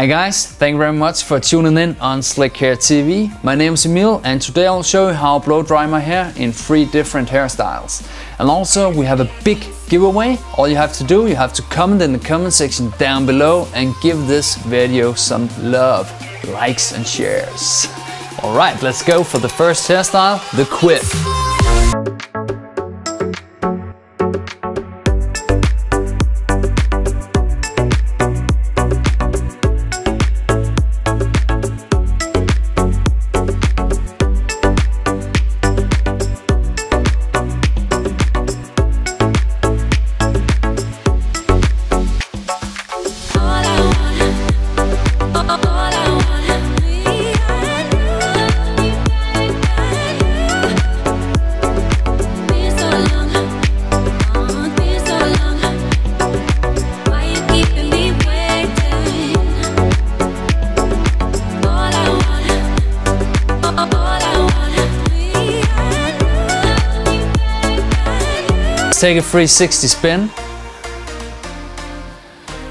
Hi guys, thank you very much for tuning in on Slikhaar TV. My name is Emil and today I'll show you how I blow dry my hair in 3 different hairstyles. And also we have a big giveaway. All you have to do, you have to comment in the comment section down below and give this video some love, likes and shares. Alright, let's go for the first hairstyle, the quiff. Take a 360 spin.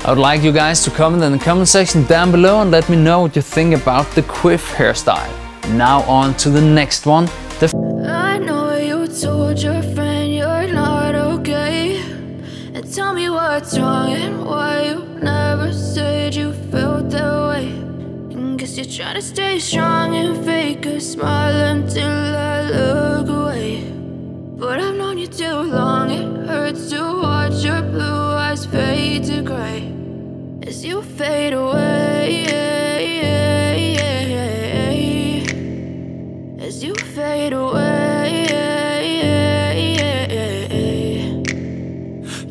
I would like you guys to comment in the comment section down below and let me know what you think about the quiff hairstyle. Now on to the next one. I know you told your friend you're not okay, and tell me what's wrong and why you never said you felt that way. And guess you're trying to stay strong and fake a smile until I look away. But I've known you too long, it hurts to watch your blue eyes fade to grey as you fade away, as you fade away.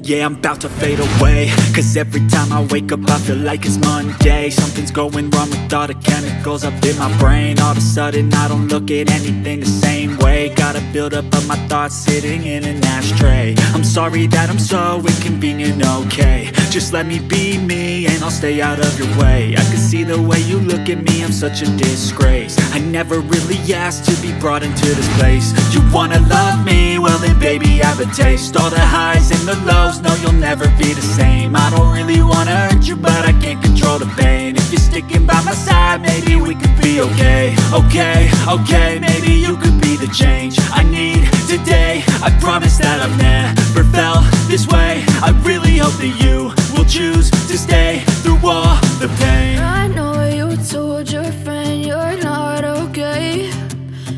Yeah, I'm about to fade away, cause every time I wake up I feel like it's Monday. Something's going wrong with all the chemicals up in my brain. All of a sudden I don't look at anything the same way. Got a buildup of my thoughts sitting in an ashtray. I'm sorry that I'm so inconvenient, okay. Just let me be me and I'll stay out of your way. I can see the way you look at me, I'm such a disgrace. I never really asked to be brought into this place. You wanna love me? Well then baby have a taste. All the highs and the lows, no you'll never be the same. I don't really wanna hurt you but I can't control the pain. If you're sticking by my side maybe we could be okay. Okay, maybe you could be the change I need today. I promise that I've never felt this way. I really hope that you will choose to stay through all the pain. I know you told your friend you're not okay,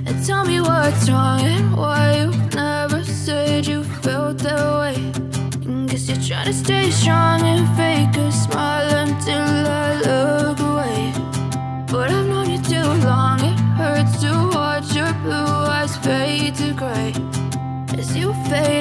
and tell me what's wrong and why you never said you felt that way. And guess you're trying to stay strong and fake a smile until I look away. But I've known you too long, it hurts to watch your blue eyes fade to grey as you fade